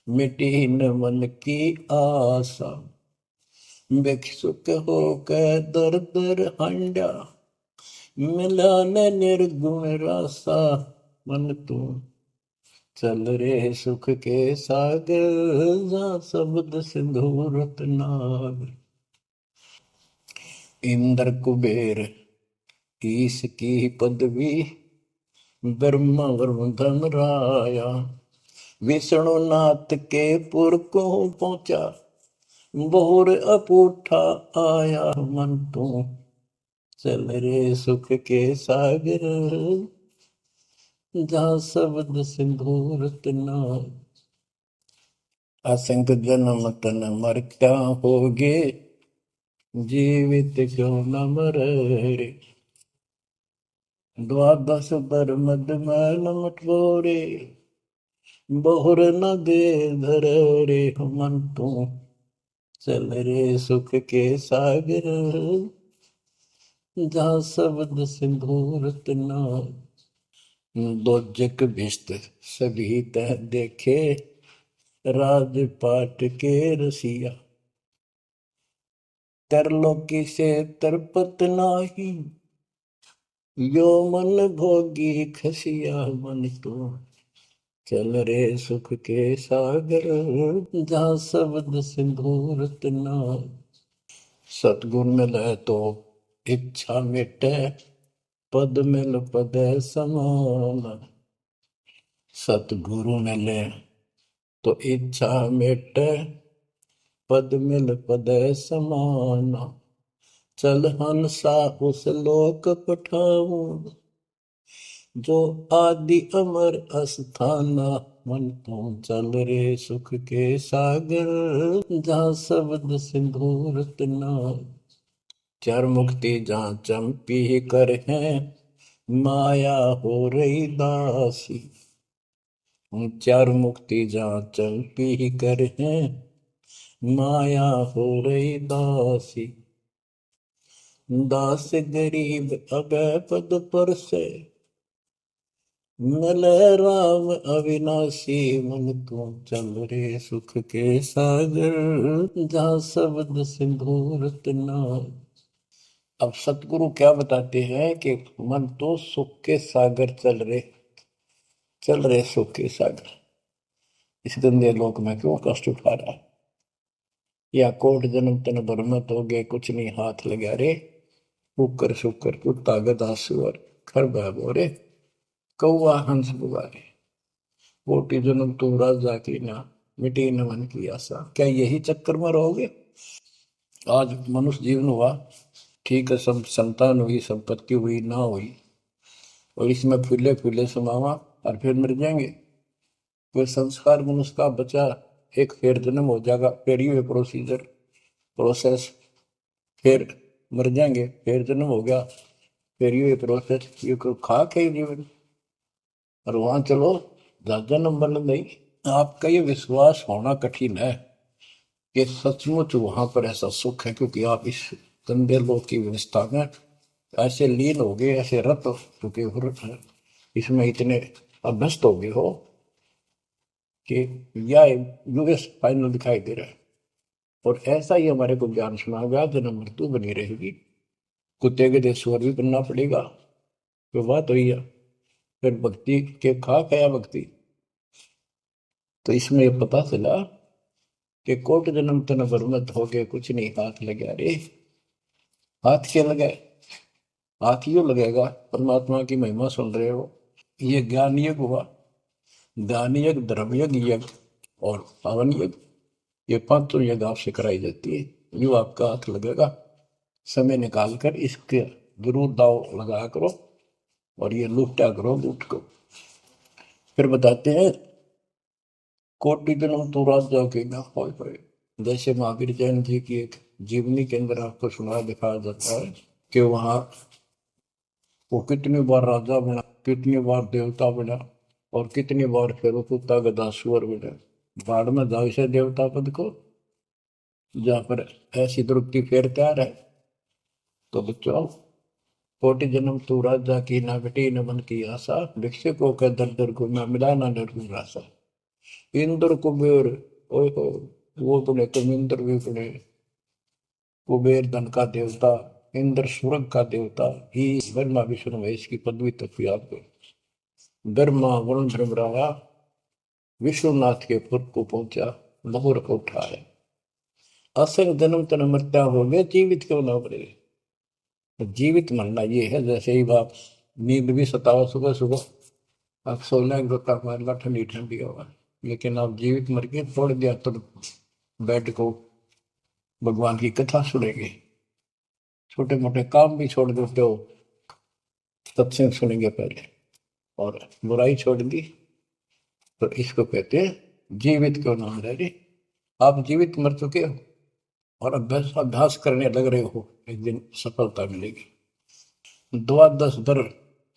S1: मिटी न मन की आशा। भिक्षुक होकर दर दर हांडा, मिला न निर्गुण रासा। मन तू चल रे सुख के सागर, जा शब्द सिंधु रत्नागर। इंद्र कुबेर ईश की पदवी, ब्रह्मा वरुण धनराया। विष्णु नाथ के पुर को पहुंचा, बोर अपूठा आया। मन तू चल रे सुख के सागर, जा शब्द सिंधु रत्नागर। असंख्य जन्म तन मरता होगे, जीवित क्यों न मरे। द्वादश बर मद मैल मटोरे, बहुर न दे धर रे। मन तू चल रे सुख के सागर, जा शब्द सिंधु रत्नागर। दो जग भिस्त सभी तह देखे, राजपाट के रसिया। तरलोकी से तरपत नाही, यो मन भोगी खसिया। मन तो चल रे सुख के सागर, जा शब्द सिंधु रत्नागर। सतगुर मिले तो इच्छा मिटे, पद मिल पद समान। सतगुरु मिले तो इच्छा मिटे, पद मिल पद समान। चल हंसा उस लोक पठाऊं, जो आदि अमर अस्थाना। मन तो चल रे सुख के सागर, जा शब्द सिंधु रत्नागर। चार मुक्ति जहाँ चंपी कर है, माया हो रही दासी। चार मुक्ति जहाँ चंपी कर है, माया हो रही दासी। दास गरीब अभय पद पर से, मिले राम अविनाशी। मन तू चल रे सुख के सागर, जा शब्द सिंधु रत्नागर। अब सतगुरु क्या बताते हैं कि मन तो सुख के सागर चल रहे सुख के सागर। इस गंदे लोक में क्यों कष्ट उठा रहा है? या कोट जन्म तन भरमत हो गए, कुछ नहीं हाथ लगा रे। कुकर शुकर कुत्ता गधा सुअर खर बोरे, कौआ हंस बुगारे। कोटि जन्म तू राजा की ना, मिटी न मन की आशा। क्या यही चक्कर में रहोगे? आज मनुष्य जीवन हुआ, ठीक है, सब संतान हुई, संपत्ति हुई ना हुई, और इसमें फूले फूले समावा और फिर मर जाएंगे। कोई संस्कार मनुष्य का बचा, एक फिर जन्म हो जाएगा, फिर ये प्रोसीजर प्रोसेस, फिर मर जाएंगे, फिर जन्म हो गया, फिर ये प्रोसेस। ये खाक है जीवन। और वहां चलो ज्यादा नंबर नहीं। आपका ये विश्वास होना कठिन है कि सचमुच वहां पर ऐसा सुख है, क्योंकि आप इस गंदे लोक की व्यवस्था में ऐसे लीन हो गए, ऐसे रत हो चुके हो, इसमें इतने अभ्यस्त हो गए हो कि यह यूएस फाइनल दिखाई दे रहा है। और ऐसा ही हमारे को ज्ञान सुना गया, जन्म मृत्यु बनी रहेगी, कुत्ते के देश स्वर भी बनना पड़ेगा। तो बात हुई है, फिर भक्ति के खाक है भक्ति। तो इसमें यह पता चला कि कोट जन्म तन बरमत हो गए, कुछ नहीं हाथ लगे रे। हाथ क्या लगे? हाथ यूं लगेगा, परमात्मा की महिमा सुन रहे हो, ये ज्ञान यज्ञ हुआ। दान यज्ञ, धर्म यज्ञ, यज्ञ और पावन यज्ञ, ये पांचों यज्ञ आपसे कराई जाती है। यूं आपका हाथ लगेगा, समय निकाल कर इसके जरूर दाव लगा करो और ये लूटा करो लूट को। फिर बताते हैं कोटि जन्म तो राजा के ना होए। जैसे महावीर जैन जी की एक जीवनी के अंदर आपको सुना दिखाया जाता है कि वहां वो कितनी बार राजा बना, कितनी बार देवता बना और कितनी बार फिर वो कुत्ता गधा सुअर बना। बाढ़ में जाओ से देवता पद को, जहां पर ऐसी द्रुपति फेर तैयार है। तो बच्चों, कोटि जन्म तू राजा की ना बेटी न मन की आशा, भिक्षुक को कह दर दर को ना मिला ना निर्गुण राशा। इंद्र कुबेर, ओए हो, वो बने तुम इंद्र भी बने। कुबेर धन का देवता, इंद्र स्वर्ग का देवता ही ब्रह्मा विष्णु महेश की पदवी तक भी आपको। ब्रह्मा वरुण ब्रह्मरावा विश्वनाथ के पुर को पहुंचा, बहुर को उठाया। असल जन्म तन मृत्या हो गया, जीवित क्यों ना बने। जीवित मरना ये है, जैसे ही बाप नींद भी सतावा सुबह सुबह आप सोलह गोता मारना ठंडी ठंडी होगा, लेकिन आप जीवित मर के छोड़ दिया तो बेड को भगवान की कथा सुनेंगे, छोटे मोटे काम भी छोड़ देते हो, सत्संग सुनेंगे पहले, और बुराई छोड़ दी तो इसको कहते हैं जीवित क्यों ना रह रहे। आप जीवित मर चुके हो और अभ्यास अभ्यास करने लग रहे हो, एक दिन सफलता मिलेगी। द्वादश बर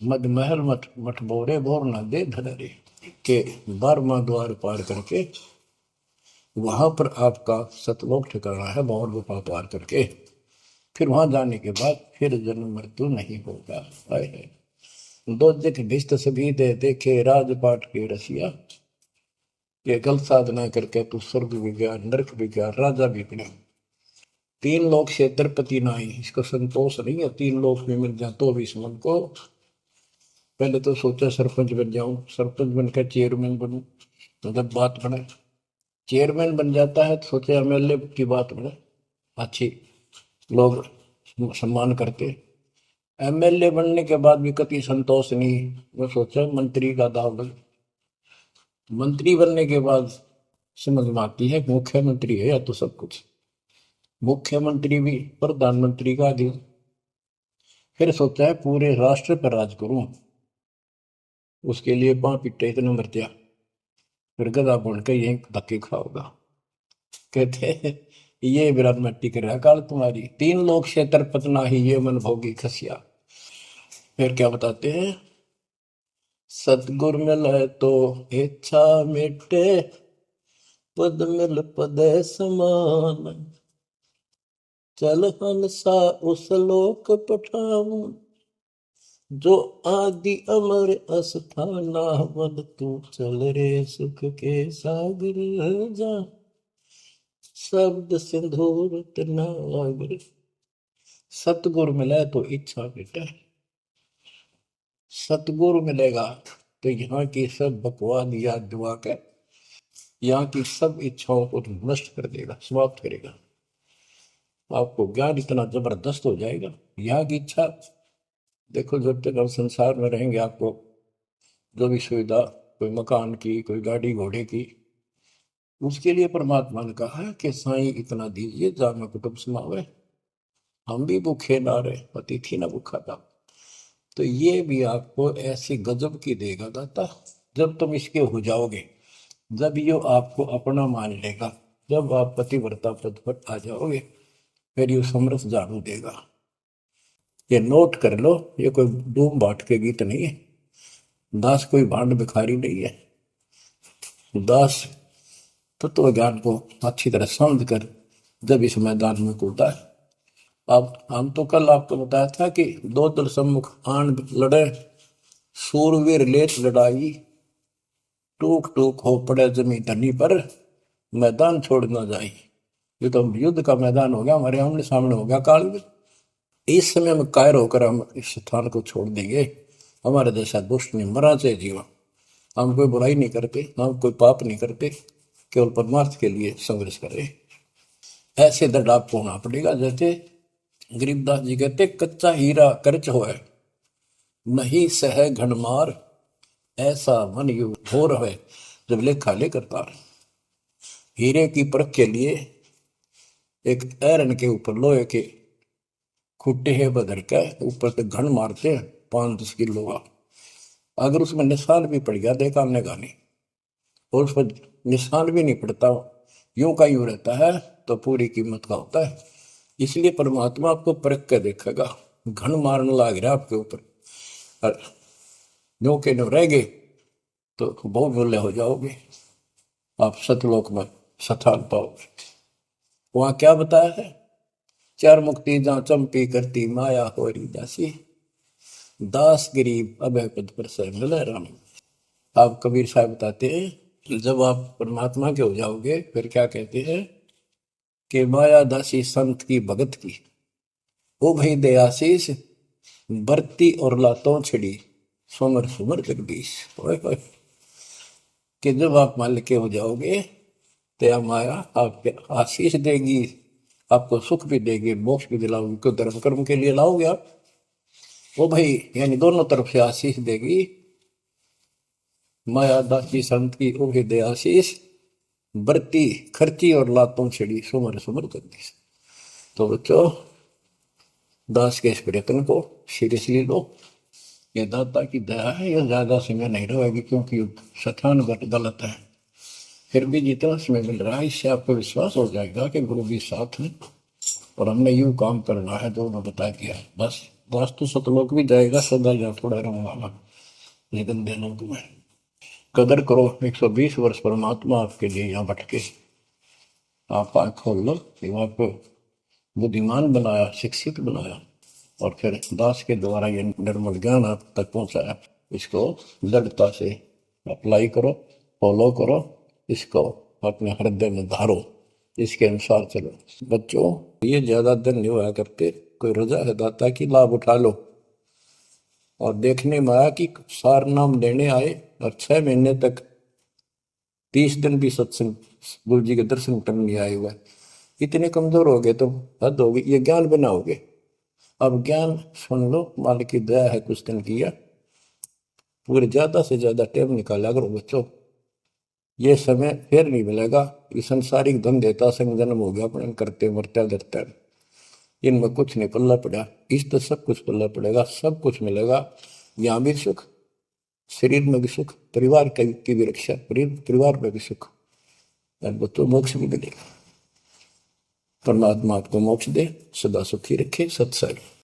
S1: मद महल मठ मठ बोरे बोर न दे धरे के 12वां द्वार पार करके वहां पर आपका सतलोक ठिकाना है, बहुत गुफा पार करके फिर वहां जाने के बाद फिर जन्म मृत्यु नहीं होगा। है दो दिख भिष्ट सभी दे देखे राजपाट के रसिया, ये गलत साधना करके तू स्वर्ग भी गया, नरक भी गया, राजा भी बना। 3 लोक से द्रपति नाई, इसको संतोष नहीं है 3 लोक में मिल जाए तो भी इस मन को। पहले तो सोचा सरपंच बन जाऊं, सरपंच बनकर चेयरमैन बनूं, तो जब बात बने चेयरमैन बन जाता है तो सोचे एमएलए की बात बने, अच्छी लोग सम्मान करते। एमएलए बनने के बाद भी कभी संतोष नहीं, मैं सोचा मंत्री का दाव लग। मंत्री बनने के बाद समझ में आती है मुख्यमंत्री है या तो सब कुछ, मुख्यमंत्री भी प्रधानमंत्री का अधिक। फिर सोचा है पूरे राष्ट्र पर राज करूं, उसके लिए पां पिट्टे इतने मर दिया, फिर गधा बन के यही धक्के खाओगा। कहते हैं ये विराट मट्टी कर रहा काल तुम्हारी, 3 लोग से तरपतना ही ये मन भोगी खसिया। फिर क्या बताते हैं, सतगुर मिले तो इच्छा मिटे, पद मिल पद समान, चल हंसा उस लोक पठाऊं, जो आदि अमर अस्थाना, मन तू चल रे सुख के सागर जा, शब्द सिंदूर तना लागर। सतगुरु मिले तो इच्छा मिटे, सतगुरु मिलेगा तो यहाँ की सब बकवाद याद दिवा के यहाँ की सब इच्छाओं को नष्ट कर देगा, समाप्त करेगा। आपको ज्ञान इतना जबरदस्त हो जाएगा। यहाँ की इच्छा देखो, जब तक हम संसार में रहेंगे आपको जो भी सुविधा, कोई मकान की, कोई गाड़ी घोड़े की, उसके लिए परमात्मा ने कहा है कि साईं इतना दीजिए जामे कुटुंब समावे। हम भी भूखे ना रहे, अतिथि ना भूखा था। तो ये भी आपको ऐसी गजब की देगा दाता, जब तुम इसके हो जाओगे, जब ये आपको अपना मान लेगा, जब आप पतिव्रता पद पर आ जाओगे, फिर ये समरस झाड़ू देगा। ये नोट कर लो, ये कोई डूम बाट के गीत नहीं है, दास कोई भांड भिखारी नहीं है। दास तत्व ज्ञान को अच्छी तरह समझ कर जब इस मैदान में कूदा है। अब हम तो कल आपको बताया था कि 2 दल सम्मुख आन लड़े, सूरवीर लेत लड़ाई, टूक टूक हो पड़े जमी धनी पर, मैदान छोड़ ना जाए। ये तो युद्ध का मैदान हो गया, हमारे आमने सामने हो गया काल में। इस समय हम कायर होकर हम इस स्थान को छोड़ देंगे। हमारे जैसा दुष्ट नहीं मरा चाहे जीवा, हम कोई बुराई नहीं करते, हम कोई पाप नहीं करते, केवल परमार्थ के लिए संघर्ष करें। ऐसे दृढ़ आपको होना पड़ेगा। जैसे गरीबदास जी कहते, कच्चा हीरा कर्च होए, नहीं सह घनमार, ऐसा मन यु घोर है जब लेखा लेकर तार। हीरे की परख के लिए एक ऐरन के ऊपर लोहे के खुट्टे है बदल के ऊपर से घन मारते हैं 5-10 किलो का। अगर उसमें निशान भी पड़ गया देखा हमने गानी, और उस पर निशान भी नहीं पड़ता, यूं का यूं रहता है, तो पूरी कीमत का होता है। इसलिए परमात्मा आपको परख के देखेगा। घन मारने लग रहा आपके ऊपर, और यूं के न्यों रह गए तो बहुत मूल्य हो जाओगे, आप सतलोक में स्थान पाओगे। वहां क्या बताया है, चार मुक्ति जहां चंपी करती माया होरी दासी, दास गरीब अभय पद पर से मिले राम। आप कबीर साहब बताते हैं कि जब आप परमात्मा के हो जाओगे फिर क्या कहते हैं कि माया दासी संत की भगत की, ओ भाई दे आशीष बरती और लातों छिड़ी, सुमर सुमर जगदीश। ओए होए, कि जब आप मान के हो जाओगे तो यह माया आपको आशीष देगी, आपको सुख भी देगी, मोक्ष भी दिलाओगी। क्यों धर्म कर्म के लिए लाओगे आप, वो भाई यानी दोनों तरफ से आशीष देगी। माया दासी संत की ओहे दे आशीष, बरती खर्ची और लातों छिड़ी, सुमर सुमर जगदीश। तो बच्चों, दास के इस प्रयत्न को सीरियसली लो। ये दाता की दया है, ये ज्यादा समय नहीं रहेगी क्योंकि स्थान गलत है। फिर भी जितना समय मिल रहा है इससे आपको विश्वास हो जाएगा कि गुरु भी साथ है और हमने यूं काम करना है जो उन्होंने बता दिया। बस वास्तु सतलोक भी जाएगा, सदा या थोड़ा रहूंगा ये गंदे लोग में। कदर करो, 120 वर्ष परमात्मा आपके लिए यहाँ भटके, आप आँख खोल लो। आपको बुद्धिमान बनाया, शिक्षित बनाया, और फिर दास के द्वारा ये निर्मल ज्ञान आप तक पहुंचाया। इसको दृढ़ता से अप्लाई करो, फॉलो करो, इसको अपने हृदय में धारो, इसके अनुसार चलो। बच्चों, ये ज्यादा दिन नहीं हुआ करते, कोई रजा है दाता की, लाभ उठा लो। और देखने में आया कि सार नाम लेने आए और 6 महीने तक 30 दिन भी सत्संग गुरु जी के दर्शन करने नहीं आए हुए। इतने कमजोर हो गए तो हद होगी, ये ज्ञान बनाओगे। अब ज्ञान सुन लो, मालिक की दया है, कुछ दिन किया, पूरे ज्यादा से ज्यादा टाइम निकाला करो बच्चों। ये समय फिर नहीं मिलेगा। ये संसारिक धन देता संग जन्म हो गया अपने करते मरते डरते, इनमें कुछ नहीं पल्ला पड़ा। इस तो सब कुछ पल्ला पड़ेगा, सब कुछ मिलेगा। यहाँ भी सुख, शरीर में भी सुख, परिवार की भी रक्षा, परिवार में भी सुख, और बच्चों मोक्ष भी मिलेगा। परमात्मा आपको मोक्ष दे, सदा सुखी रखे। सत्संग।